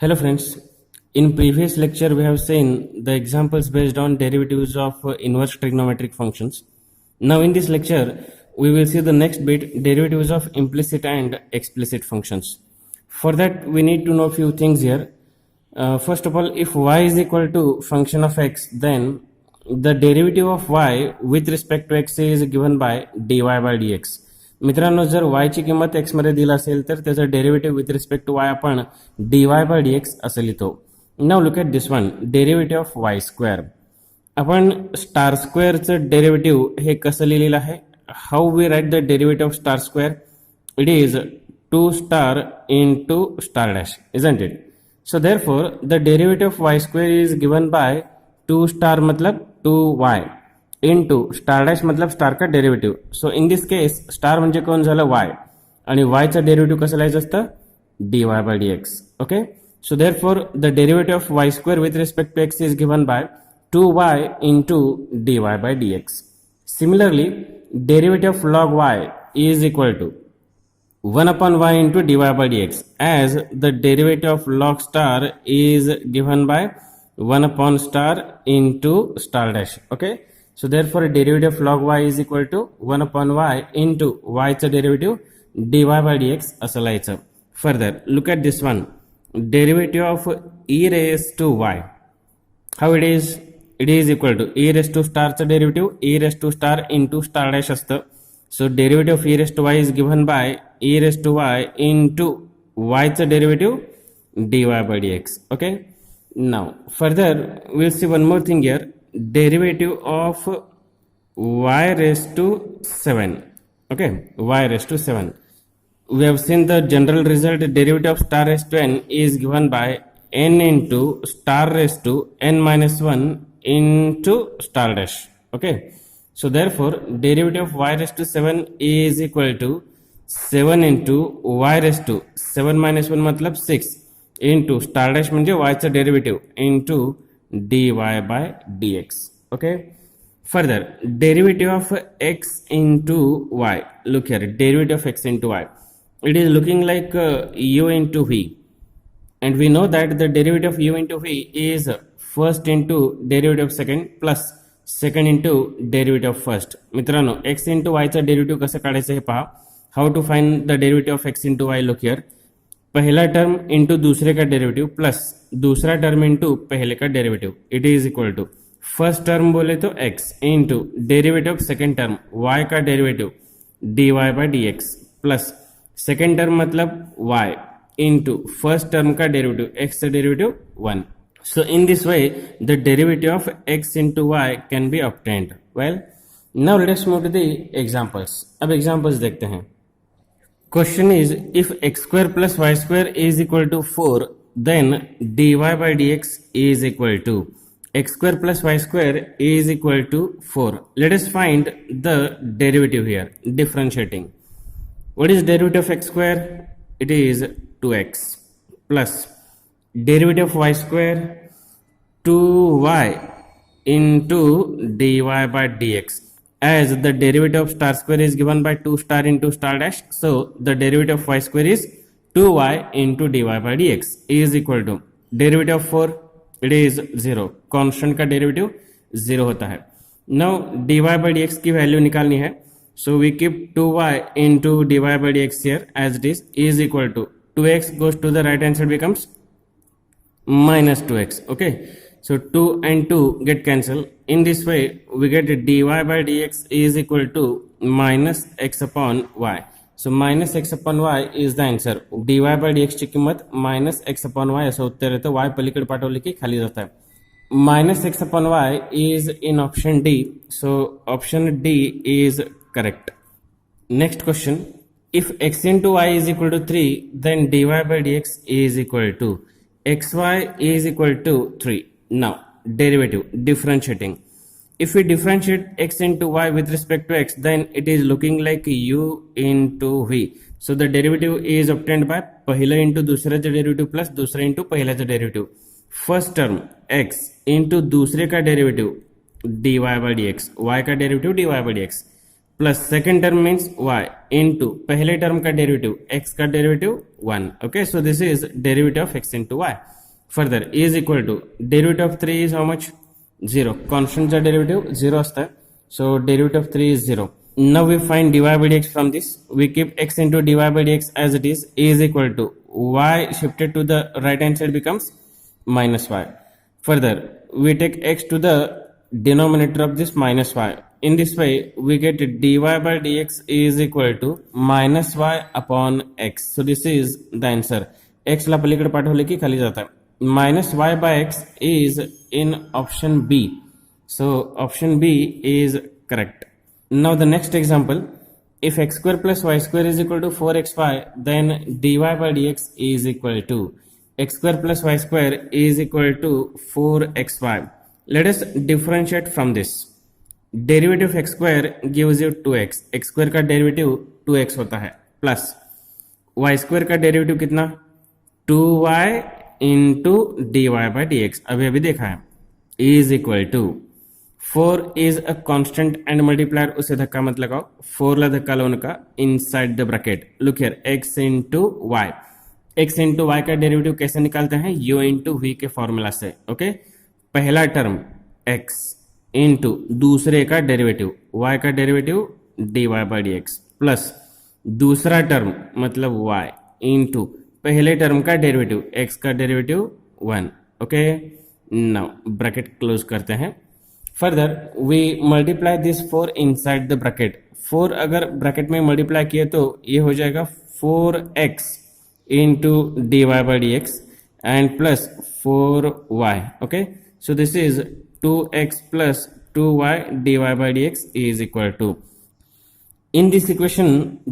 Hello friends, in previous lecture we have seen the examples based on derivatives of inverse trigonometric functions. Now in this lecture we will see the next bit, derivatives of implicit and explicit functions. For that we need to know few things here. First of all, if y is equal to function of x, then the derivative of y with respect to x is given by dy by dx. मित्रांनो, जर y ची किंमत x मध्ये दिला असेल तर त्याचं derivative with respect to y आपण dy बाय dx असे लिहितो. Now look at this one, derivative of y square. आपण स्टार स्क्वेअरचं डेरिव्हेटिव्ह हे कसं लिहिलेलं आहे? How we write the derivative of star square? It is 2 star into star dash, isn't it? So therefore the derivative of y square is given by 2 star मतलब 2y into star dash मतलब star का derivative. So in this case star म्हणजे कोण झालं? y, आणि y चा derivative कसं लिहायचं असतं? dy by dx. Okay, so therefore the derivative of y square with respect to x is given by 2y into dy by dx. Similarly, derivative of log y is equal to 1 upon y into dy by dx, as the derivative of log star is given by 1 upon star into star dash. Okay, so therefore derivative of log y is equal to 1 upon y into y चा derivative dy by dx असं लिहायचं. Further, look at this one, derivative of e raised to y. How it is? It is equal to e raised to star चा derivative e raised to star into star dash असतं. So derivative of e raised to y is given by e raised to y into y चा derivative dy by dx. Okay, now further we'll see one more thing here, derivative of y raised to 7. Okay, y raised to 7. We have seen the general result, derivative of star raised to n is given by n into star raised to n minus 1 into star dash. Okay, so therefore derivative of y raised to 7 is equal to 7 into y raised to 7 minus 1 मतलब 6 into star dash म्हणजे y चा derivative into dy by dx. Okay, further derivative of x into y. Look here, derivative of x into y, it is looking like u into v, and we know that the derivative of u into v is first into derivative of second plus second into derivative of first. मित्रांनो, x into y चा derivative कसं काढायचं हे पहा. How to find the derivative of x into y? Look here, पहला term into दूसरे का derivative plus दूसरा टर्म इंटू पहले का derivative, it is equal to first term बोले तो x into derivative of second term y का derivative dy by dx plus second term मतलब y इंटू फर्स्ट टर्म का डेरिवेटिव x का derivative 1. So in this way the derivative of x into y can be obtained. Well, now let us move to the examples. अब examples देखते हैं. Question is, if x square plus y square is equal to 4, then dy by dx is equal to x square plus y square is equal to 4. Let us find the derivative here, differentiating. What is derivative of x square? It is 2x plus derivative of y square 2y into dy by dx. As the derivative of star square is given by 2 star into star dash, so the derivative of y square is 2y into dy by dx is equal to derivative of 4, it is 0. Constant का derivative 0 होता है. Now dy by dx की value निकालनी है, so we keep 2y into dy by dx here as it is equal to 2x goes to the right hand side becomes minus 2x. Okay, so 2 and 2 get cancelled. In this way we get dy by dx is equal to minus x upon y. So minus x upon y is the answer. dy by dx ची किंमत minus x upon y असं उत्तर येतं. y पलीकडे पाठवले की खाली जातं. Minus x upon y is in option D. So option D is correct. Next question, if x into y is equal to 3, then dy by dx is equal to xy is equal to 3. Now derivative, differentiating. If we differentiate x into y with respect to x, then it is looking like u into v. So the derivative is obtained by पहिला into दूसऱ्याचं derivative plus दूसरा into पहिल्याचं derivative. First term x into दूसरे का derivative dy by dx, y का derivative dy by dx plus second term means y into पहले term का derivative x का derivative 1. Okay, so this is derivative of x into Y. Further is equal to derivative of 3 is how much 0. कॉन्स्टंटचा derivative 0 असतं, so derivative of 3 is 0. Now we find dy by dx from this. We keep x into dy by dx as it is equal to y shifted to the right hand side becomes minus y. Further, we take x to the denominator of this minus y. In this way, we get dy by dx is equal to minus y upon x. So this is the answer. x ला पलीकडे पाठवले की खाली जाता. Minus y by x is in option B. So option B is correct. Now the next example, if x square plus y square is equal to 4xy, then dy by dx is equal to x square plus y square is equal to 4xy. Let us differentiate from this. Derivative of x square gives you 2x. x square का derivative 2x होता है, plus y square का derivative कितना 2y into dy by dx, अभी अभी देखा है, is equal to 4 is a constant and multiplier. उसे धक्का मत लगाओ, 4 ला धक्का लो उनका inside the bracket. Look here, x into y. x into y का डेरिवेटिव कैसे निकालते हैं, u into v के फॉर्मूला से. ओके, पहला टर्म x इंटू दूसरे का डेरिवेटिव y का derivative dy by dx plus दूसरा टर्म मतलब y इंटू पहले टर्म का डेरिवेटिव x का derivative 1. Okay, now bracket close करते हैं. Further we multiply this 4 inside the bracket. 4 अगर ब्रैकेट में मल्टीप्लाई किए तो ये हो जाएगा 4x into D Y by D x and plus 4y. Okay, so this is 2x plus 2y dy by dx is equal to. In this equation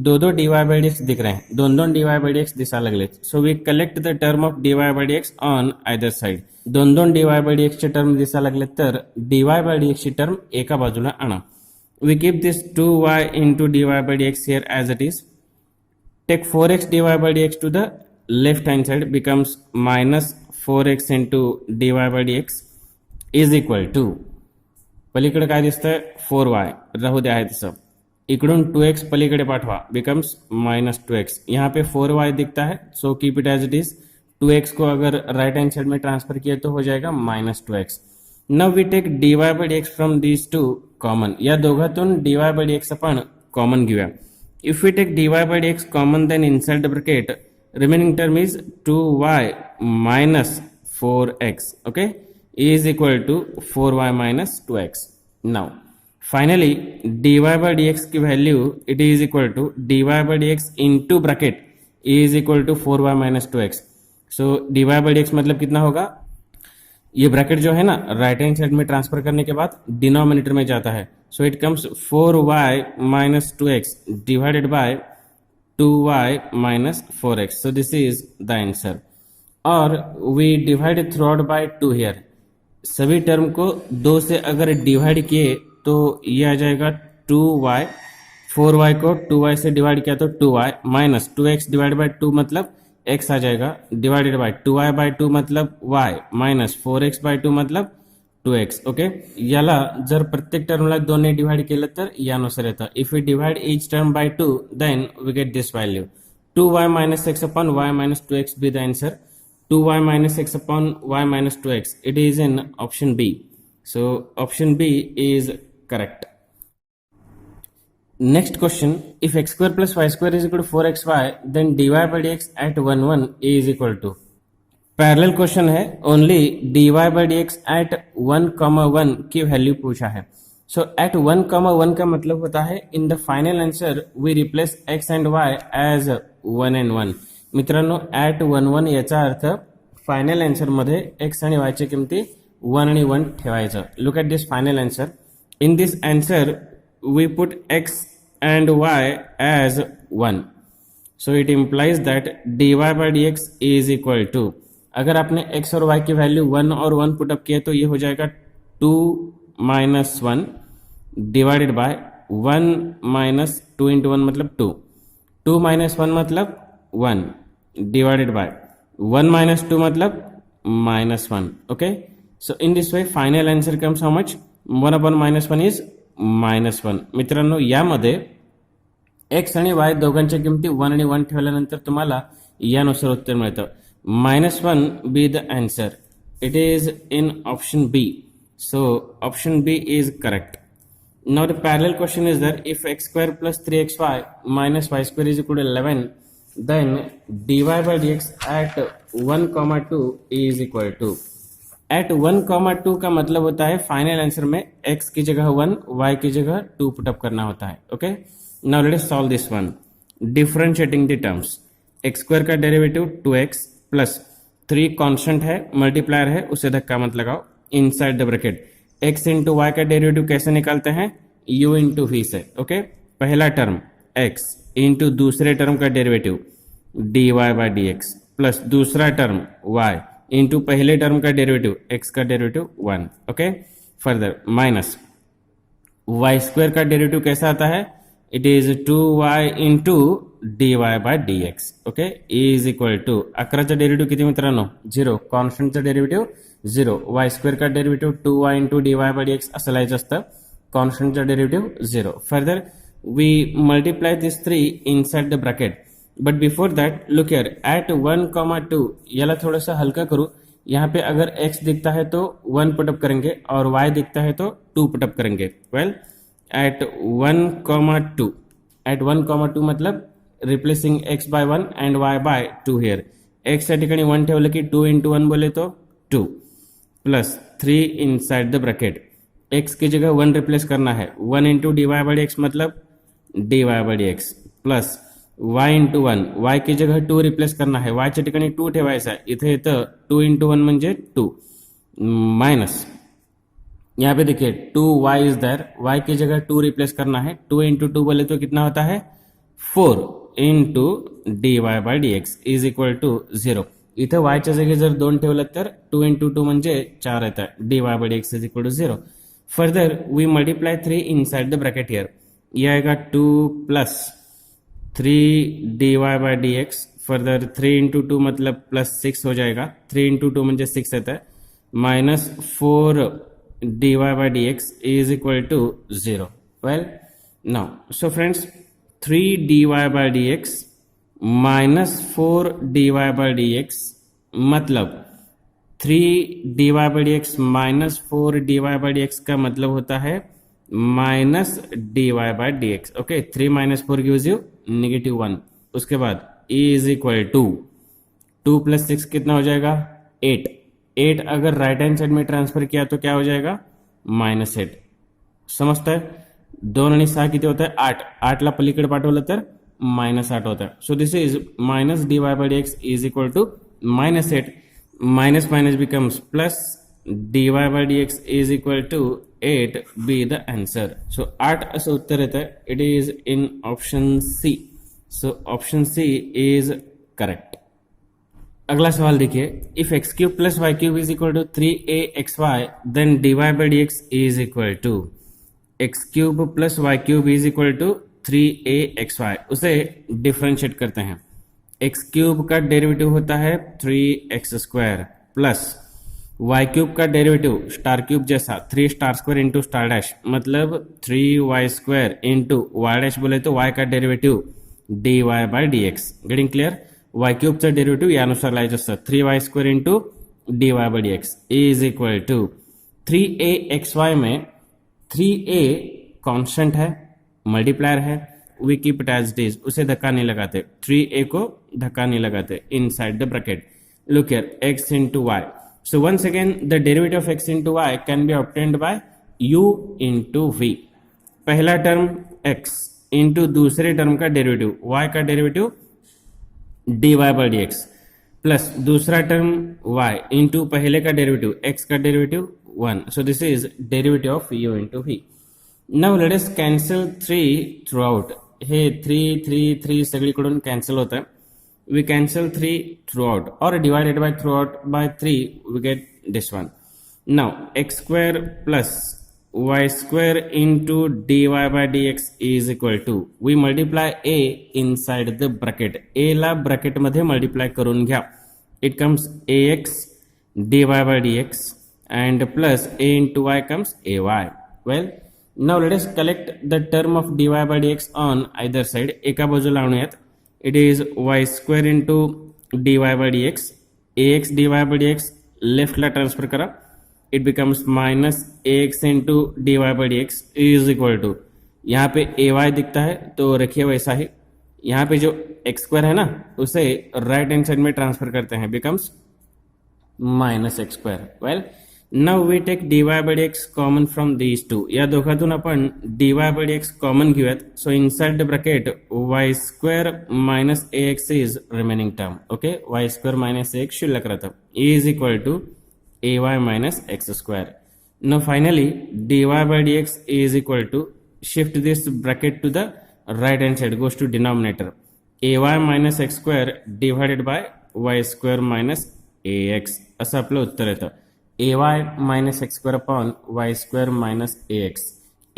दो dy by dx दिख रहे हैं, दोन dy by dx दिशा लागले. So we collect the term of dy by dx on either side. दोन dy by dx चे term दिशा लागले तर dy by dx ची टर्म एका बाजूला आणा. We keep this 2y into dy by dx here as it is. Take 4x dy by dx to the left hand side becomes minus 4x into dy by dx is equal to, पलीकडे काय दिसतंय 4y, राहू दे आहे तसं. इकडून 2x पलीकडे पाठवा, becomes minus 2x. यहाँ पे 4y दिखता है, so keep it as it is. 2x को अगर राइट हैंड साइड में ट्रांसफर किया तो हो जाएगा minus 2x. Now we take dy by dx from these two common. या दोघातून dy by dx आपण कॉमन घेऊया. If we take dy by dx common, then inside the bracket remaining term is 2y minus 4x. ओके, is equal to 4y minus 2x. Now finally dy by dx की value it is equal to dy by dx into bracket is equal to 4y minus 2x. so dy by dx मतलब कितना होगा, ये bracket जो है ना right hand side में transfer करने के बाद डिनोमिनेटर में जाता है. So it comes 4y minus 2x divided by 2y minus 4x. so this is the answer. और we divide throughout by 2 here. सभी टर्म को 2 से अगर डिवाइड किए तो ये आ जाएगा 2y. 4y को 2y से डिवाइड किया तो 2y minus 2x divide by 2 मतलब x आ जाएगा, डिवाइडेड बाय 2y बाय 2 मतलब y माइनस 4x बाय 2 मतलब 2x. ओके, याला जर प्रत्येक टर्मला 2 ने डिवाइड केलं तर यानुसार येतं. If we divide each term by 2 then we get this value 2y minus x upon y minus 2x be the answer. 2y minus x upon y minus 2x. It is in option B. So option B is correct. Next question, if x square plus y square is equal to 4xy, then dy by dx at 1 1 is equal to. Parallel question है, only dy by dx at 1 1 की value पूछा है. सो eight 1 1 का मतलब होता है in the final answer we replace x and y as 1 and 1. मित्रांनो at 1 1 याचा अर्थ फायनल आन्सर मध्ये x आणि y ची किमती 1 आणि 1 ठेवायचं. Look at this final answer. In this answer we put x and y as 1. So it implies that dy by dx is equal to, अगर आपने x और y की वैल्यू 1 और 1 पुटअप किए तो ये हो जाएगा 2 minus 1 divided by 1 minus 2 into 1 मतलब 2. 2 minus 1 मतलब 1 divided by 1 minus 2 मतलब minus 1. Okay, so in this way final answer comes how much, 1 upon minus 1 is -1. मित्रांनो, यामध्ये एक्स आणि वाय दोघांच्या किमती 1 आणि 1 ठेवल्यानंतर तुम्हाला यानुसार उत्तर मिळतं. -1 be the answer. It is in option B. So option B is correct. Now the parallel question is that if x square plus 3xy minus y square is equal to 11, then dy by dx at 1, 2 is equal to. At 1, 2 का मतलब होता है final answer में x की जगह 1, y की जगह 2 put up करना होता है. Okay, now let us solve this one. Differentiating the terms. X square का डेरिवेटिव 2x प्लस 3 कॉन्स्टेंट है, मल्टीप्लायर है, उसे धक्का मत लगाओ. Inside the bracket x into y का डेरिवेटिव कैसे निकालते हैं? u इंटू वी से. ओके, पहला टर्म x इंटू दूसरे टर्म का derivative dy by D x plus दूसरा टर्म y इंटू पहले टर्म का डेरिवेटिव x का derivative 1. Okay, further minus Y square का डेरिवेटिव कैसा आता है? It is 2y into dy by D x. Okay, is equal to 11चा derivative किती मित्रांनो? 0. कॉन्स्टंटचा डेरिवेटिव 0. वाय स्क्वेअर का derivative 2y into dy by D X असं लिहायचं असतं. कॉन्स्टंटचा derivative 0. Further we multiply this 3 inside the bracket. But before that look here, at 1, 2 याला थोड़ा सा हल्का करूँ. यहाँ पे अगर x दिखता है तो 1 पुटअप करेंगे और y दिखता है तो 2 पुटअप करेंगे. Well, eight 1, 2. एट 1, 2 मतलब replacing x by 1 and y by 2 here. x या ठिकाणी 1 ठेवलं की 2 इंटू 1 बोले तो 2 plus 3 inside the bracket. x की जगह 1 रिप्लेस करना है. 1 into D Y by D X मतलब D Y by D x plus y into 1. y की जगह 2 रिप्लेस करना है. y च्या ठिकाणी 2 ठेवायचा आहे. इथे येतं 2 इंटू 1 म्हणजे 2 माइनस यहाँ पे देखिए 2y इज देयर. y की जगह 2 रिप्लेस करना है. 2 इंटू 2 बोले तो कितना होता है? 4 into d y by D x is equal to 0. इथं y च्या जागी जर 2 ठेवलं तर 2 इंटू 2 म्हणजे 4 येतं. D y by D x is equal to 0. Further we multiply 3 inside the bracket here. ये आएगा 2 plus 3 d y by D x. Further 3 into 2 मतलब प्लस 6 हो जाएगा. 3 इंटू 2 म्हणजे 6 येतं है. Minus 4 dy by dx is equal to 0. Well, now, so friends, 3 dy by dx minus 4 dy by dx मतलब 3 dy by dx minus 4 dy by dx का मतलब होता है minus dy by dx. Okay, 3 minus 4 gives you -1. उसके बाद is equal to 2 plus 6 कितना हो जाएगा? 8. 8 अगर राइट हैंड साइड में ट्रांसफर किया तो क्या हो जाएगा? -8. समजता है? 2 आणि 6 किती होत आहे? 8. 8ला पलीकडे पाठवलं तर -8 होत आहे. So this is minus d y by D x is equal to -8. Minus minus becomes plus d y by D x is equal to 8 be the answer. So 8 असं उत्तर येतं आहे. It is in option C. So option C is correct. अगला सवाल देखिए, if x cube plus y cube is equal to 3axy then d Y by D x is equal to x cube plus y cube is equal to 3axy. उसे differentiate करते हैं. X cube का derivative होता है 3x square plus y cube का derivative star cube जैसा 3 star square into star dash मतलब 3y square into Y dash बोले तो y का derivative dy by D x. Getting clear? Y क्यूबचं डेरिवेटिव्ह यानुसार लिहायचं असतं. 3y square into d y by D x is equal to 3axy में 3a constant है, मल्टीप्लायर है. We keep it as it is. उसे धक्का नहीं लगाते. 3a को धक्का नहीं लगाते. Inside the bracket look here x into y. So once again the derivative of x into y can be obtained by u into v. पहला term x into दूसरे टर्म का डेरिवेटिव y का derivative d Y by D x plus दूसरा term y into पहले का derivative x का derivative 1. So this is derivative of u into v. Now let us cancel 3 through out. हे 3 3 3 सगळीकडून cancel होतं. We cancel 3 through out और divided by through out by 3 we get this one. Now x square plus y square into dy by dx is equal to we multiply a inside the bracket. a ला bracket मध्ये multiply करून घ्या. It comes ax dy by dx and plus a into y comes ay. well now let us collect the term of dy by dx on either side. एका बाजूला आणूयात. It is y square into dy by dx. ax dy by dx लेफ्टला transfer करा. It becomes minus ax into dy by dx is equal to, यहाँ पे ay दिखता है तो रखिए वैसा ही. यहाँ पे जो एक्स स्क्वायर है ना उसे राइट हैंड साइड में ट्रांसफर करते हैं, becomes minus x square. Well now we take dy by dx common from these two. या दोघातून आपण dy by dx कॉमन घेऊयात. So inside the bracket y square minus ax is remaining term. Okay, y square minus ax शिल्लक राहतं, is equal to ay minus x square. Now finally dy by dx is equal to, shift this bracket to the right hand side, goes to denominator, ay minus x square divided by y square minus ax असं आपलं उत्तर येतं. ay minus x square upon y square minus ax.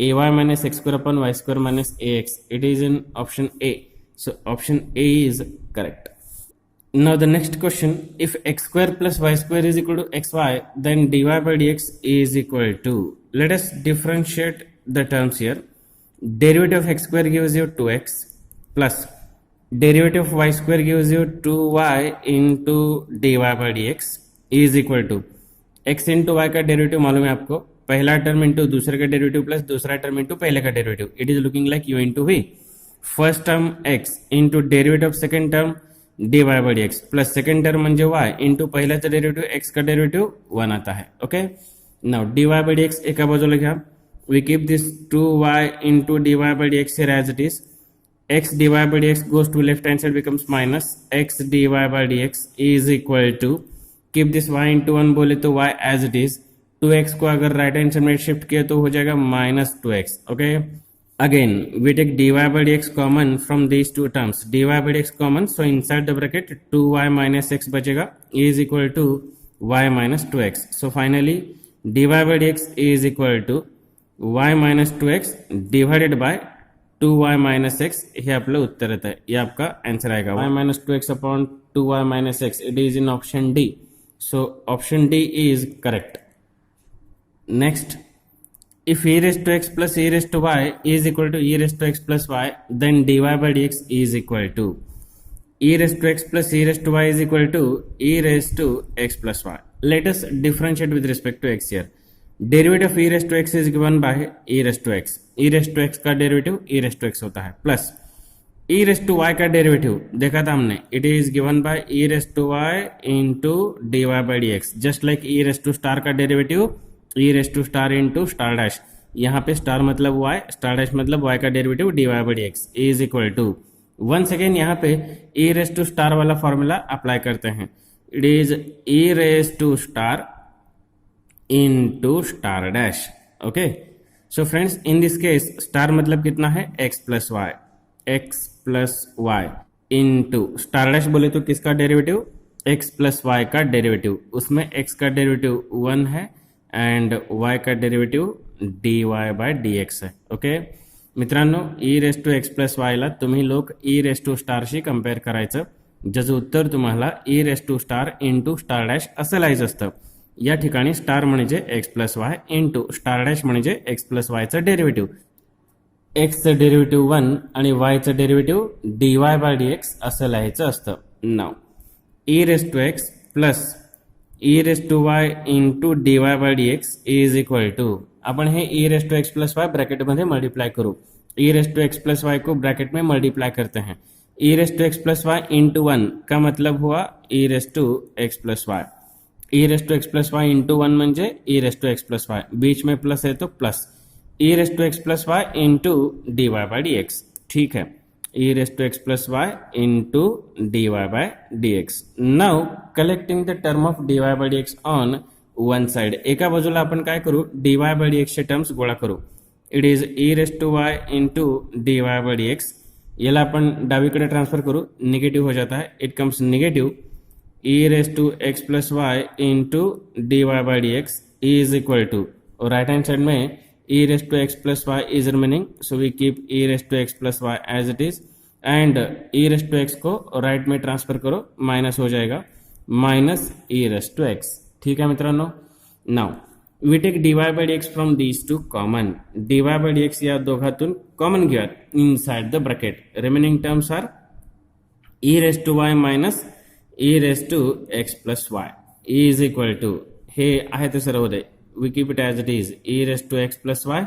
ay minus x square upon y square minus ax, it is in option A. So option A is correct. Now the next question, if x square plus y square is equal to xy, then dy by dx is equal to, let us differentiate the terms here. Derivative of x square gives you 2x plus derivative of y square gives you 2y into dy by dx is equal to, x into y का derivative मालूम है आपको, पहला term into दूसरे का derivative plus दूसरा term into पहले का derivative. It is looking like u into v. First term x into derivative of second term dy by dx plus second term म्हणजे y इंटू पहिल्याचा डेरिवेटिव x का derivative 1 आता है. Okay, now dy by dx एका बाजूला घ्या. We keep this 2y into dy by dx here as it is. X dy by dx goes to left hand side, becomes minus x dy by dx is equal to, keep this y into 1 बोले तो y as it is. 2x को अगर right hand side में shift किया तो हो जाएगा minus 2x. Okay, again we take dy by dx common from these two terms. dy by dx common, so inside the bracket 2y minus x बचेगा is equal to y minus 2x. सो finally dy by dx is equal to y minus 2x divided by 2y minus x. हे आपलं उत्तर येतं. हे आपका answer आएगा y minus 2x upon 2y minus x. It is in option D. So option D is correct. Next, if e raised to x plus e raised to y is equal to e raised to x plus y, then dy by dx is equal to, e raised to x plus e raised to y is equal to e raised to x plus y. Let us differentiate with respect to x here. Derivative of e raised to x is given by e raised to x. e raised to x का derivative e raised to x होता है, plus e raised to y का derivative देखा था हमने, it is given by e raised to y into dy by dx. Just like e raised to star का derivative e raised to star into star dash. यहाँ पे star मतलब y, star dash मतलब y का derivative dy by dx is equal to, once again यहाँ पे e raised to star वाला formula apply करते हैं. It is e raised to star into star dash. Okay, so friends in this case star मतलब कितना है, x plus y into star dash बोले तो किसका डेरिवेटिव, x प्लस वाई का डेरिवेटिव. उसमें x का डेरिवेटिव 1 है एंड y का डेरिवेटिव dy बाय dx है. ओके मित्रांनो, e raise to x plus वायला तुम्ही लोक e रेस टू स्टारशी कम्पेअर करायचं, ज्याचं उत्तर तुम्हाला e raise to star into star dash असं लिहायचं असतं. या ठिकाणी स्टार म्हणजे x plus y into star dash म्हणजे x प्लस वायचं डेरिवेटिव्ह. एक्सचं डेरिवेटिव्ह 1 आणि वायचं डेरिवेटिव्ह dy बाय dx असं लिहायचं असतं. Now e raise to x plus e raise to y into dy by dx is equal to, आपण हे e raise to x plus y ब्रैकेटमध्ये मल्टीप्लाई करू. e raise to x plus y को bracket में multiply करते हैं. e raise to x plus y into 1 का मतलब हुआ e raise to x plus y. e raise to x plus y into 1 म्हणजे e raise to x plus y, बीच में प्लस है तो plus e raise to x plus y into D Y by D x. ठीक है, e raise to x plus y into D y by D x. Now collecting the term of d y by D x on one side. एका बाजूला आपण काय करू, d y by d एक्सचे terms गोळा करू. It is e raise to y into D y by D x. याला आपण डावीकडे ट्रांसफर करू, निगेटिव्ह हो जाता है, it comes negative e raised to x plus y into dy by dx is equal to, और राइट हैंड साइड में e raised to x plus y is remaining, so we keep e raised to x plus y as it is and e raised to x को राइट में transfer करो, minus हो जाएगा minus e raised to x. ठीक है मित्रांनो. Now we take dy by dx from these two common. dy by dx या दोघातून कॉमन घेऊयात inside the bracket. Remaining terms are e raised to y minus e raised to x plus y is equal to, हे आहे तसं राहू दे, we keep it as it is, e raised to x plus y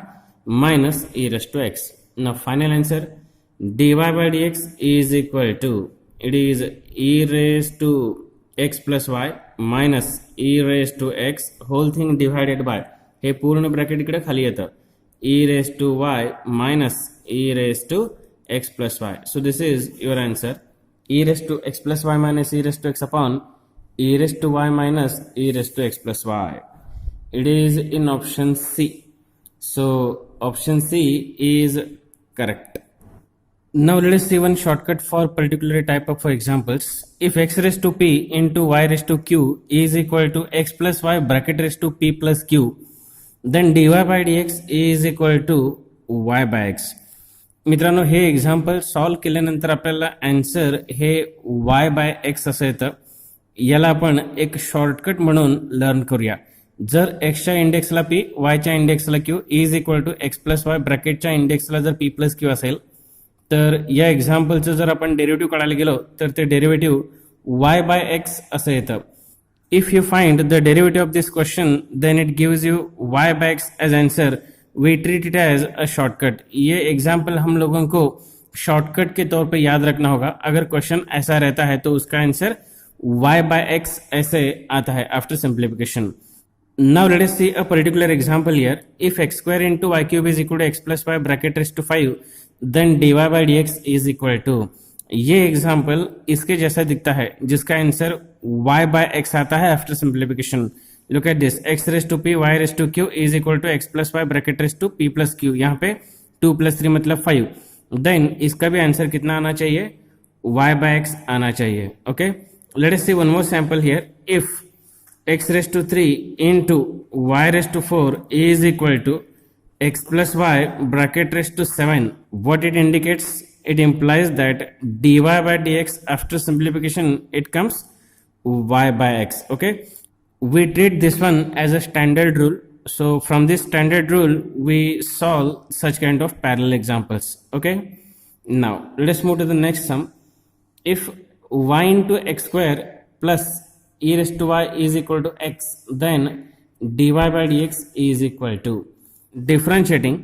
minus e raised to x. Now final answer, dy by dx is equal to, it is e raised to x plus y minus e raised to x whole thing divided by, हे पूर्ण bracket इकडे खाली येतं, e raised to y minus e raised to x plus y. So this is your answer, e raised to x plus y minus e raised to x upon e raised to y minus e raised to x plus y. It is in option C. So option C is correct. Now let us see one shortcut for particular type of examples. If x raised to p into y raised to q is equal to x plus y bracket raised to p plus q, then dy by dx is equal to y by x. मित्रांनो, हे example solve केल्यानंतर आपल्याला answer हे y bye x असं येतं. याला आपण एक shortcut म्हणून learn करूया. जर एक्सच्या इंडेक्सला p, वायच्या इंडेक्सला q is equal to x plus y, ब्रॅकेटच्या इंडेक्सला जर p प्लस q असेल, तर या एक्झाम्पलचं जर आपण डेरिव्हेटिव्ह काढायला गेलो तर ते डेरिव्हेटिव्ह y बाय एक्स असं येतं. If you find the derivative of this question then it gives you y by x as answer. We treat it as a shortcut. ये एग्जाम्पल हम लोगों को शॉर्टकट के तौर पे याद रखना होगा. अगर क्वेश्चन ऐसा रहता है तो उसका आंसर y by x ऐसे आता है after simplification. Now let us see a particular example here. If x square into y cube is equal to x plus y bracket raise to 5, then dy by dx is equal to. ये example इसके जैसा दिखता है जिसका answer y by x आता है after simplification. Look at this, x raised to p y raised to q is equal to x plus y bracket raised to p plus q. यहाँ पे 2 plus 3 मतलब 5. Then इसका भी answer कितना आना चाहिए, y by x आना चाहिए. Okay, let us see one more sample here. If x raised to 3 into y raised to 4 is equal to x plus y bracket raised to 7, what it indicates? It implies that dy by dx after simplification it comes y by x. Okay, we treat this one as a standard rule. So from this standard rule we solve such kind of parallel examples. Okay, now let's move to the next sum. If y into x square plus e raised to y is equal to x, then dy by dx is equal to, differentiating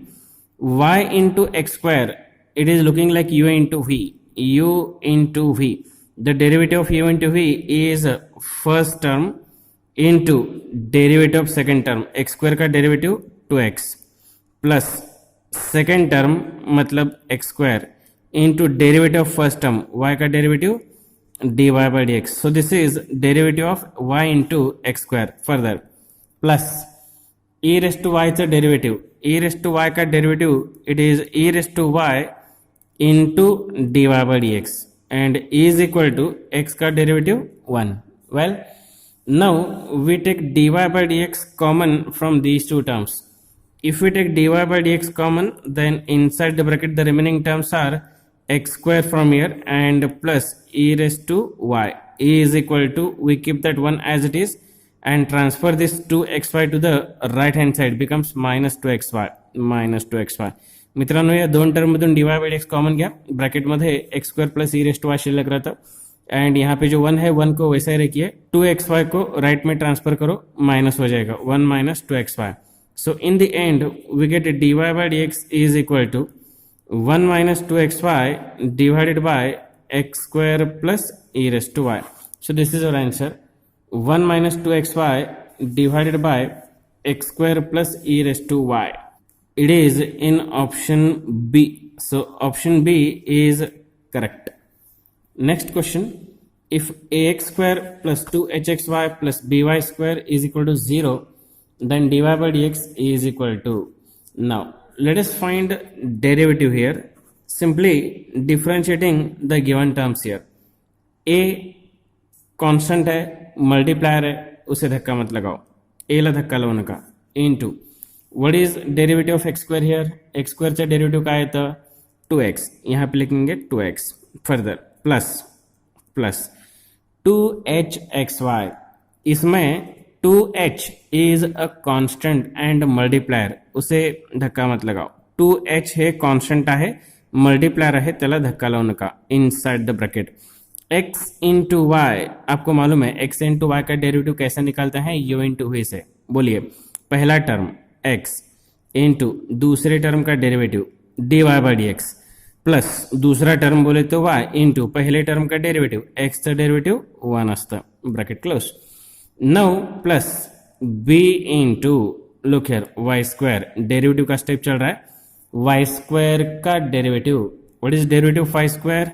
y into x square, it is looking like u into v. U into v, the derivative of u into v is first term into derivative of second term, x square का derivative 2x plus second term मतलब x square into derivative of first term y का derivative dy by dx. So this is derivative of y into x square. Further plus e raised to y चा derivative, e raised to y का derivative it is e raised to y into dy by dx and e is equal to x का derivative 1. Well, now we take dy by dx common from these two terms. If we take dy by dx common, then inside the bracket the remaining terms are x square from here and plus e raised to y. E is equal to, we keep that one as it is and transfer this 2xy to the right hand side, becomes minus 2xy. minus 2xy. मित्रांनो, या दोन term मधून dy by dx common घ्या. Bracket मध्ये x square plus e raised to y शिल्लक रहता and यहाँ पे जो 1 है 1 को वैसा ही रखिए. 2xy को राइट में ट्रांसफर करो, माइनस हो जाएगा 1 minus 2xy. So in the end we get dy by dx is equal to 1 minus 2xy divided by x square plus e raised to y. So this is our answer, 1 minus 2xy divided by x square plus e raised to y. It is in option B. So option B is correct. Next question, if ax square plus 2hxy plus by square is equal to 0, then dy by dx is equal to. Now let us find derivative here, simply differentiating the given terms here. a constant है, multiplier है, उसे धक्का मत लगाओ, a ला धक्का लावू नका, into what is derivative of x square here? x square चा derivative काय येतं, 2x. यहाँ पे लिखेंगे 2x. further प्लस 2hxy, इसमें 2h is a constant and multiplier, उसे धक्का मत लगाओ. 2h हे कॉन्स्टंट आहे, मल्टीप्लायर आहे, त्याला धक्का लावू नका. Inside the bracket x into y, आपको मालूम है x इंटू वाई का डेरिवेटिव कैसे निकालते हैं, u इंटू वी से. बोलिए, पहला टर्म x इंटू दूसरे टर्म का derivative dy by dx plus दूसरा टर्म बोले तो y इंटू पहले टर्म का डेरिवेटिव x चं डेरिवेटिव 1 असतं, bracket close. Now plus b into look here y square, derivative का स्टेप चल रहा है. वाई स्क्वायर का derivative, what is derivative of y square,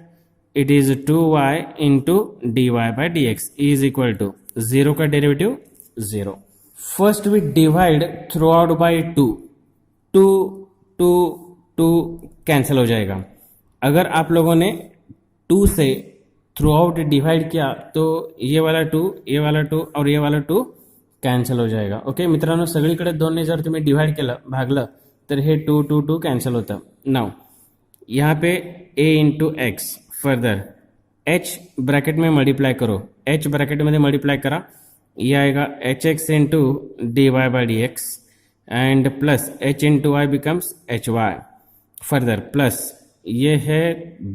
it is 2y into dy by dx is equal to 0 का derivative 0. First we divide throughout by 2, 2 2 2 cancel हो जाएगा. अगर आप लोगों ने 2 से थ्रू आउट डिवाइड किया तो ये वाला 2, ये वाला 2 और ये वाला 2 कॅन्सल हो जाएगा. ओके मित्रांनो, सगळीकडे 2 ने जर तुम्ही डिवाइड केलं, भागलं, तर हे 2 2 2 कॅन्सल होतं. नाउ यहाँ पे a into x, further h bracket में मल्टीप्लाई करो, h ब्रैकेट में मल्टीप्लाई करा, ये आएगा h x into D Y by D x and plus h into y becomes h y. Further plus ये है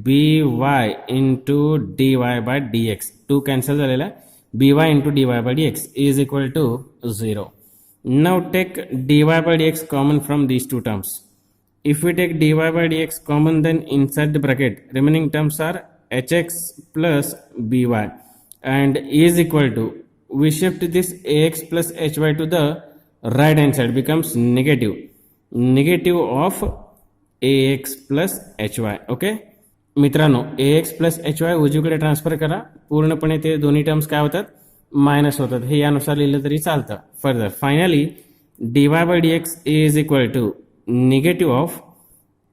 b y into D y by D x, 2 cancel झालेला आहे, b y into d y by D x is equal to 0. Now take d y by D x common from these two terms. If we take dy by dx common, then inside the bracket remaining terms are hx plus by and is equal to, we shift this ax plus hy to the right hand side, becomes negative of ax plus hy. Okay मित्रांनो, ax plus hy उजवीकडे transfer करा, पूर्णपणे ते दोन्ही terms काय होतात, minus होतात. हे यानुसार लिहिलं तरी चालतं. Further finally dy by dx is equal to negative of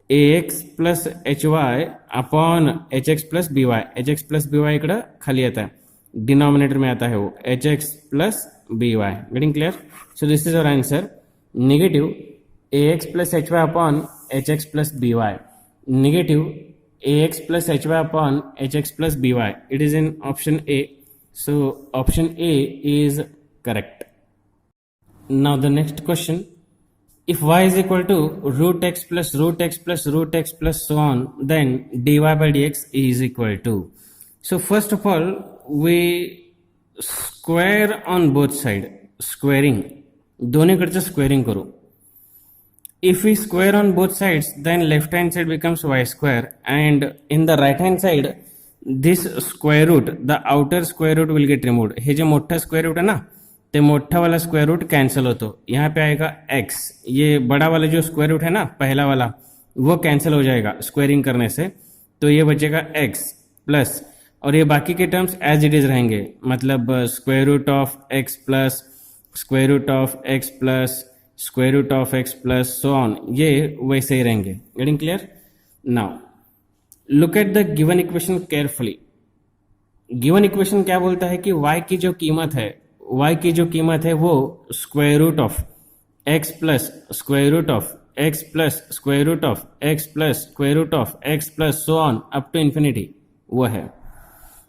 ax plus hy upon hx plus by. hx plus by इकडं खाली आता है, डिनोमिनेटर में आता है वो hx plus by. Getting clear? So this is our answer, negative ax plus hy upon hx plus by, negative ax plus hy upon hx plus by. It is in option A. So option A is correct. Now the next question, if y is equal to root x plus root x plus root x plus so on, then dy by dx is equal to. So first of all, we square on both side, squaring, दोन्हीकडचं squaring करू. If we square on both sides, then left hand side becomes y square, and in the right hand side, this square root, the outer square root will get removed. हे जे मोठा square root है ना, ते मोटा वाला square root cancel हो, तो यहाँ पे आएगा x. ये बड़ा वाला जो स्क्वायर रूट है ना, पहला वाला, वो कैंसिल हो जाएगा स्क्वायरिंग करने से, तो ये बचेगा x प्लस, और ये बाकी के टर्म्स एज इट इज रहेंगे, मतलब square root of x plus square root of x plus square root of x plus so on, ये वैसे ही रहेंगे. Getting clear? Now look at the given equation carefully. Given equation क्या बोलता है कि y की जो कीमत है, y की जो कीमत है वो square root of x plus square root of x plus square root of x plus square root of x plus so on up to infinity, वो है.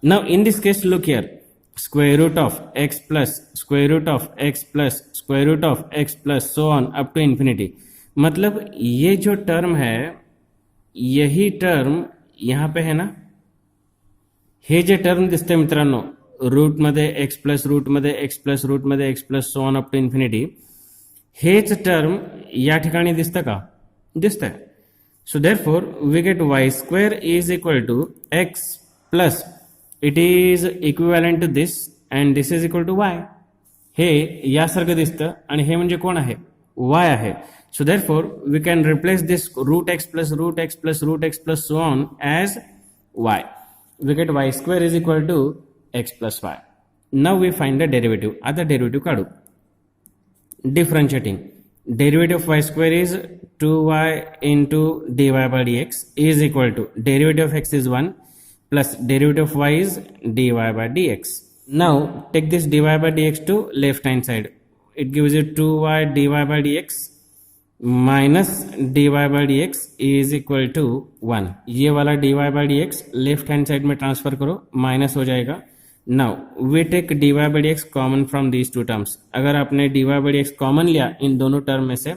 Now in this case look here, square root of x plus square root of x plus square root of x plus so on up to infinity. मतलब ये जो term है, यही term यहाँ पे है ना, हे जे टर्म दिसते मित्रांनो, रूटमध्ये एक्स प्लस रूटमध्ये एक्स प्लस रूटमध्ये x plus so on up to infinity, हेच टर्म या ठिकाणी दिसतं का? दिसतंय. So therefore we get y square is equal to x plus, it is equivalent to this and this is equal to y. हे यासारखं दिसतं आणि हे म्हणजे कोण आहे? वाय आहे. So therefore we can replace this root x plus root x plus root x plus so on as y. We get y square is equal to x plus y. Now we find the derivative. आता derivative काढू. Differentiating. Derivative of y square is 2y into dy by dx is equal to, derivative of x is 1 plus derivative of y is dy by dx. Now take this dy by dx to left hand side. It gives you 2y dy by dx minus dy by dx is equal to 1. ये वाला dy by dx left hand side में transfer करो, minus हो जाएगा. Now we take dy by dx common from these two terms. अगर आपने dy by dx common लिया इन दोनों टर्म में से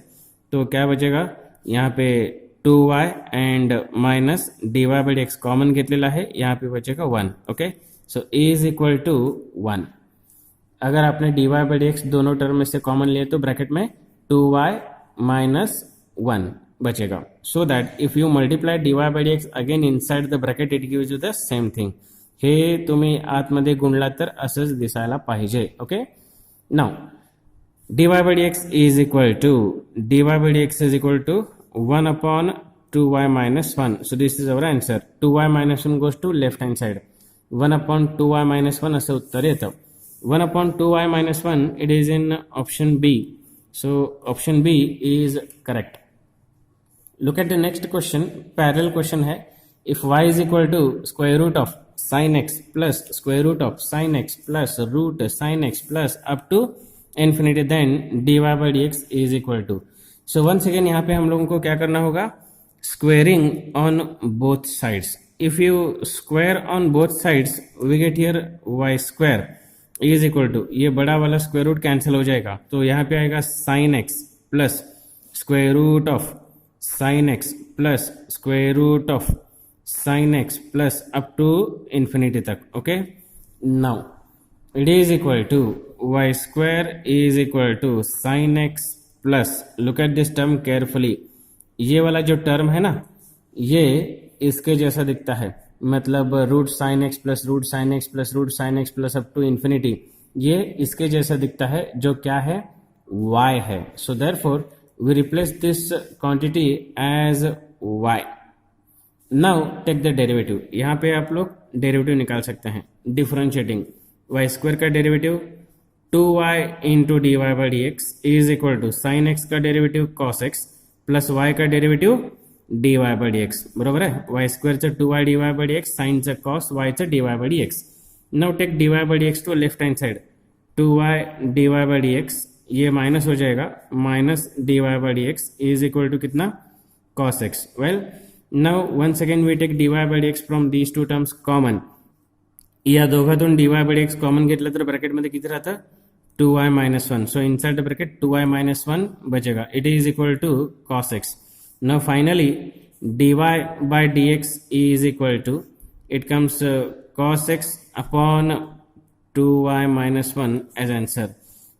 तो क्या बचेगा, यहाँ पे 2y and minus dy by dx common घेतलेला आहे, यहाँ पे बचेगा 1. Okay, so a is equal to 1. अगर आपने dy by dx दोनों टर्म में से कॉमन लिए तो ब्रैकेट में 2y माइनस 1 बचेगा. So that if you multiply dy by dx again inside the bracket it gives you the same thing. हे तुम्ही आतमध्ये गुणला तर असंच दिसायला पाहिजे. Okay, now dy by dx is equal to 1 upon 2y minus 1. So this is our answer. 2y minus 1 goes to left hand side. 1 upon 2y minus 1 असं उत्तर येतं. 1 upon 2y minus 1 it is in option B. So option B is correct. Look at the next question. Parallel question है. If y is equal to square root of sin x plus square root of sin x plus root sin x plus up to infinity, then dy by dx is equal to. So once again यहाँ पे हम लोगों को क्या करना होगा, squaring on both sides. If you square on both sides we get here y square is equal to, ये बड़ा वाला स्क्वायर रूट कैंसिल हो जाएगा तो यहाँ पे आएगा sin x plus square root of sin x plus square root of sin x plus up to infinity तक. Okay, now it is equal to y square is equal to sin x plus, look at this term carefully, ये वाला जो term है ना ये इसके जैसा दिखता है, मतलब root sine x plus root sine x plus root sine x plus up to infinity, ये इसके जैसा दिखता है जो क्या है, y है. So therefore we replace this quantity as y. Now take the derivative. यहाँ पे आप लोग डेरिवेटिव निकाल सकते हैं. डिफरेंशिएटिंग y स्क्वायर का derivative 2y into D Y by D x is equal to sine x का derivative cos x plus y का derivative d y by D x. बरोबर आहे. y स्क्वेअरचं 2y d y by D x, साईनचं cos yचं d y by D x. Now take d y by D x to left hand side. 2y d y by D x ये minus हो जाएगा, minus d Y by D x is equal to कितना, cos x. Well now once again we take d y by D x from these two terms common. या दोघातून d y by D x common घेतलं तर ब्रॅकेटमध्ये किती राहतं, 2y minus 1. So inside the bracket 2y minus 1 बचेगा. It is equal to cos x. Now finally d y by D x is equal to, it comes cos x upon 2y minus 1 as answer.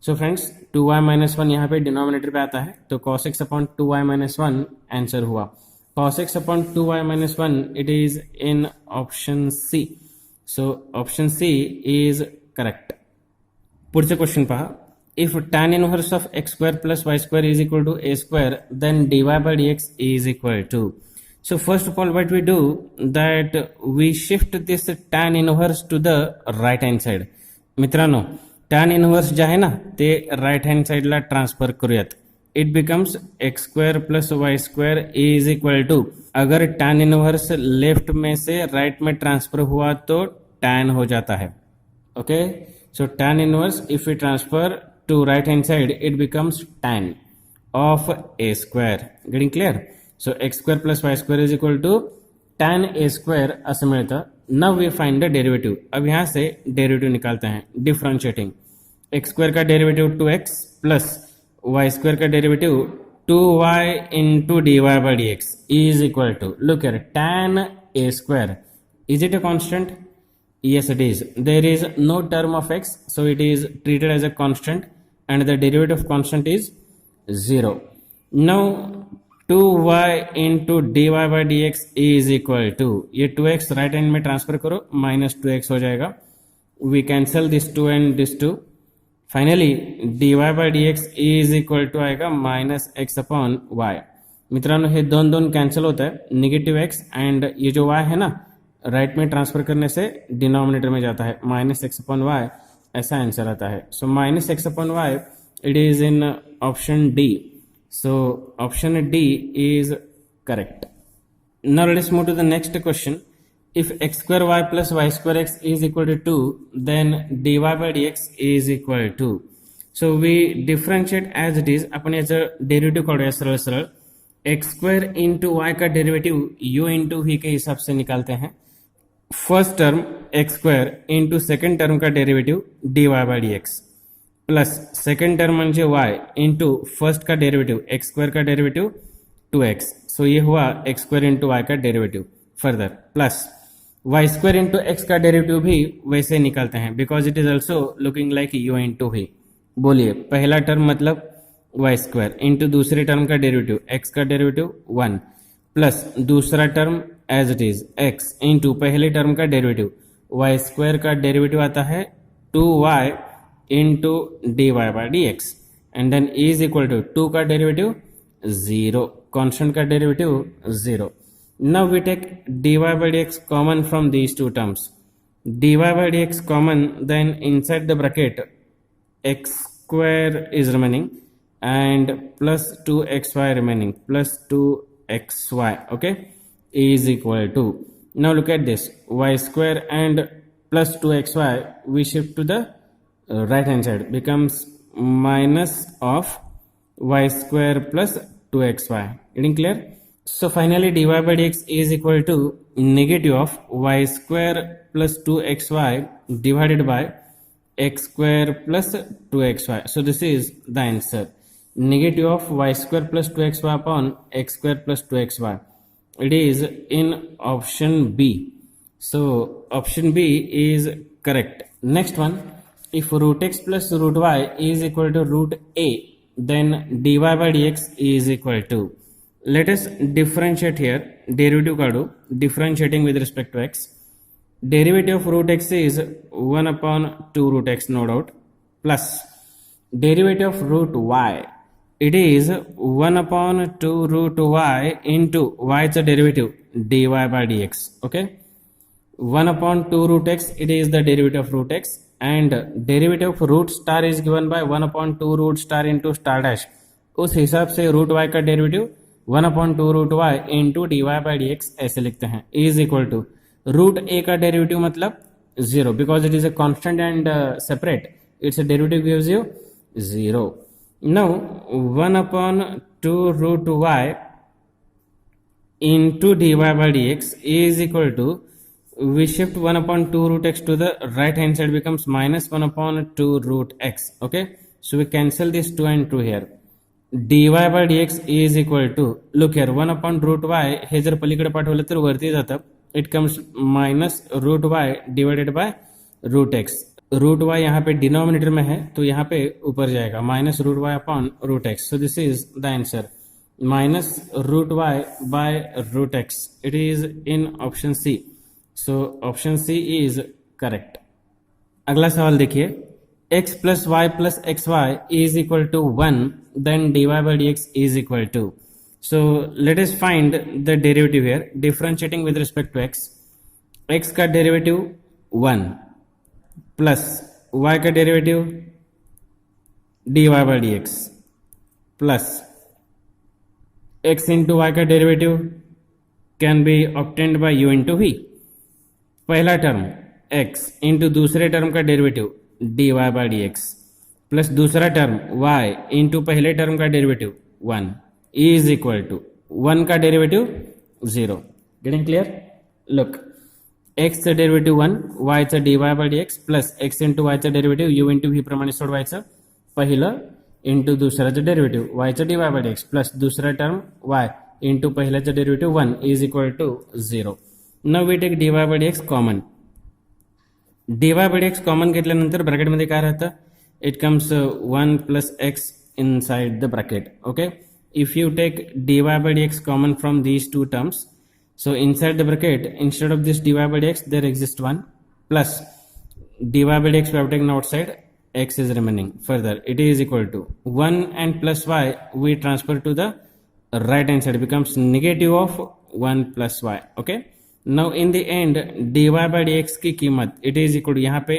So friends 2y minus 1 यहाँ पे denominator पे आता है तो cos x upon 2y minus 1 answer हुआ. cos x upon 2y minus 1 it is in option C. So option C is correct. पुढचे question पहा. If tan inverse of x square plus y square is equal to a square then dy by dx is equal to. So first of all what we do that we shift this tan inverse to the right hand side. मित्रांनो tan inverse जे आहे ना ते right hand साईडला transfer करूयात. It becomes x square plus y square is equal to, अगर tan inverse left में से राइट में ट्रांसफर हुआ तो टैन हो जाता है. Okay, so tan inverse if you transfer to right hand side it becomes tan of a square. Getting clear. So x square plus y square is equal to tan a square असं मिळतं. Now we find the derivative. अब यहां से derivative निकालते हैं. Differentiating x square का derivative 2x plus y square का derivative 2y into D Y by D x is equal to, look here, tan a square. Is it a constant? Yes it is. There is no term of x, so it is treated as a constant and the derivative of constant is 0. Now 2y into D Y by D x is equal to, ये 2x right hand में transfer करो, minus 2x हो जाएगा. We cancel this 2 and this 2. Finally d y by D x is equal to आएगा minus x upon y. मित्रांनो हे दोन दोन कैंसिल होता है, निगेटिव एक्स एंड ये जो वाई है ना राइट में ट्रांसफर करने से डिनोमिनेटर में जाता है, माइनस एक्स अपॉन वाई ऐसा आंसर आता है. So minus x upon y it is in option D. So option D is correct. Now let's move to the next question. If x square y plus y square x is equal to 2, then dy by dx is equal to. So we differentiate as it is. अपन याचं derivative काढूया सरळ सरळ. x square into y का derivative u into v के हिसाब से निकालते हैं. First term x square into second term का derivative d y by D x plus second term म्हणजे वाय इंटू फर्स्ट का डेरिवेटिव एक्स स्क्वायर का डेरिवेटिव 2x. सो ये हुआ एक्स स्क्वायर इंटू वाई का derivative. Further plus y square into x का derivative भी वैसे निकालते हैं because it is also looking like u into भी. बोलिए पहला टर्म मतलब वाई स्क्वायर इंटू दूसरे टर्म का डेरिवेटिव एक्स का डेरिवेटिव 1 प्लस दूसरा term as it is x into पहले टर्म का डेरिवेटिव वाई स्क्वायर का डेरिवेटिव आता है 2y into D Y by D x and then is equal to 2 का डेरिवेटिव 0, कांस्टेंट का derivative 0. Now we take dy by dx common from these two terms. dy by dx common, then inside the bracket x square is remaining and plus 2xy remaining plus 2xy, okay, is equal to, now look at this, y square and plus 2xy we shift to the right hand side becomes minus of y square plus 2xy. Getting clear? So finally dy by dx is equal to negative of y square plus 2xy divided by x square plus 2xy. So this is the answer. Negative of y square plus 2xy upon x square plus 2xy. It is in option B. So option B is correct. Next one, if root x plus root y is equal to root a, then dy by dx is equal to, let us differentiate here, derivative काढू, differentiating with respect to x. Derivative of root x is 1 upon 2 root x, no doubt, plus derivative of root y, it is 1 upon 2 root y into y is a derivative dy by dx, okay. 1 upon 2 root x, it is the derivative of root x, and derivative of root star is given by 1 upon 2 root star into star dash. उस हिसाब से root y का derivative 1 upon 2 root y into D Y by D x ऐसे लिखते हैं is equal to root a का derivative मतलब 0 because it is a constant and separate, it's a derivative gives you 0. Now 1 upon 2 root y into dy by dx is equal to, we shift 1 upon 2 root x to the right hand side becomes minus 1 upon 2 root x, okay. So we cancel this 2 and 2 here. dy by dx is equal to, look here, 1 upon root y हे जर पलीकडे पाठवलं तर वरती जातं, it comes minus root y divided by root x. Root y यहाँ पे denominator में है तो यहाँ पे ऊपर जाएगा minus root y upon root x. So this is the answer, minus root y by root x. It is in option C. So option C is correct. अगला सवाल देखिए, x plus y plus xy is equal to 1, then dy by dx is equal to. So let us find the derivative here, differentiating with respect to x. x का derivative 1 plus y का derivative dy by dx plus x into y का derivative can be obtained by u into v. पहला term x into दूसरे term का derivative dy by dx plus दूसरा term y into पहले term का derivative 1 is equal to 1 का derivative 0. Getting clear? Look, x चं derivative 1, y चं dy by dx plus x into y चं derivative u into v प्रमाणे सोडवायचं. पहिलं इंटू दुसऱ्याचं डेरिवेटिव y चं dy by dx प्लस दुसरा टर्म y इंटू पहिल्याचं derivative 1 is equal to 0. Now we take dy by dx common. dy by dx common घेतल्यानंतर ब्रॅकेटमध्ये काय राहतं, it comes 1 plus x inside the bracket, okay. If you take dy by dx common from these two terms, so inside the bracket instead of this dy by dx there exists 1 plus dy by dx we have taken outside, x is remaining. Further it is equal to 1 and plus y we transfer to the right hand side becomes negative of 1 plus y, okay. Now in the end dy by dx की कीमत it is equal to, यहाँ पे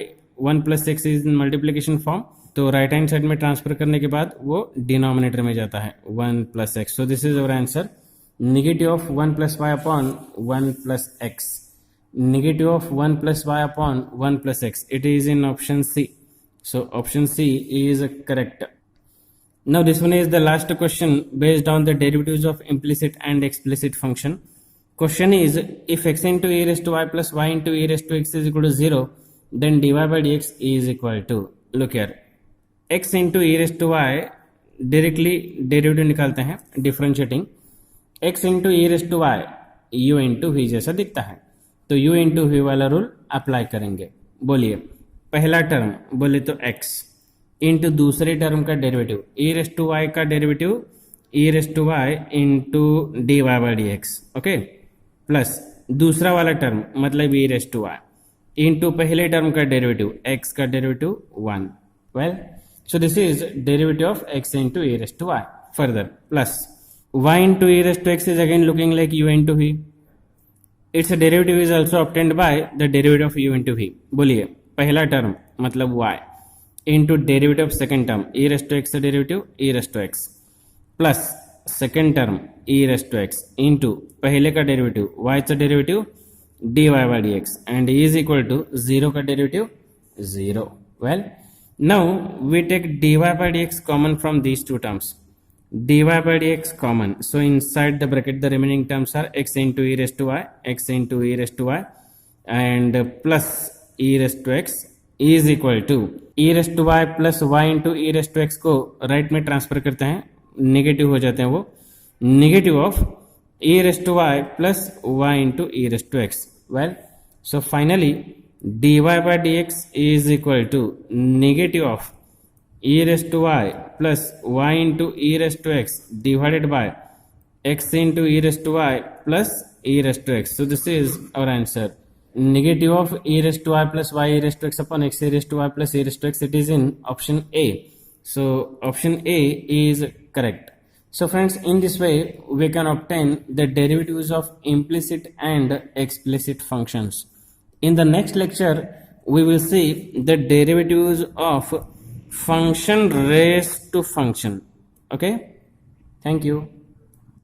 1 plus x is in multiplication form, तो right hand side में transfer करने के बाद वो डिनोमिनेटर में जाता है 1 plus x. So this is our answer, negative of 1 plus y upon 1 plus x. Negative of 1 plus y upon 1 plus x. It is in option C. So option C is correct. Now this one is the last question based on the derivatives of implicit and explicit function. Question is, if x into e raised to y plus y into e raised to x is equal to 0, then dy by dx is equal to, look here, x into e raised to y directly derivative निकालते हैं differentiating, x into e raise to y u into v जैसा दिखता है, तो u into v वाला rule apply करेंगे. बोलिए पहला टर्म बोले तो x इंटू दूसरे टर्म का derivative e raise to y का derivative e raise to y into D Y by D x, okay, plus दूसरा वाला टर्म मतलब e raise to y into पहले टर्म का डेरिवेटिव x का derivative 1. Well, so this is derivative of x into e raised to y. Further, plus y into e raised to x is again looking like u into v. Its derivative is also obtained by the derivative of u into v. बोलिए पहला term मतलब y into derivative of second term e raised to x derivative e raised to x plus second term e raised to x into पहले का derivative y चा derivative dy by dx and e is equal to 0 का derivative 0. Well, now we take dy by dx common from these two terms. Dy by dx common. So inside the bracket the remaining terms are x into e raised to y, x into e raised to y and plus e raised to x is equal to e raised to y plus y into e raised to x को राइट में transfer करते हैं, negative हो जाते हैं वो, negative of e raised to y plus y into e raised to x. Well, so finally dy by dx is equal to negative of e raised to y plus y into e raised to x divided by x into e raised to y plus e raised to x. So this is our answer. Negative of e raised to y plus y e raised to x upon x e raised to y plus e raised to x. It is in option A. So option A is correct. So friends, in this way we can obtain the derivatives of implicit and explicit functions. In the next lecture, we will see the derivatives of function raised to function. Okay? Thank you.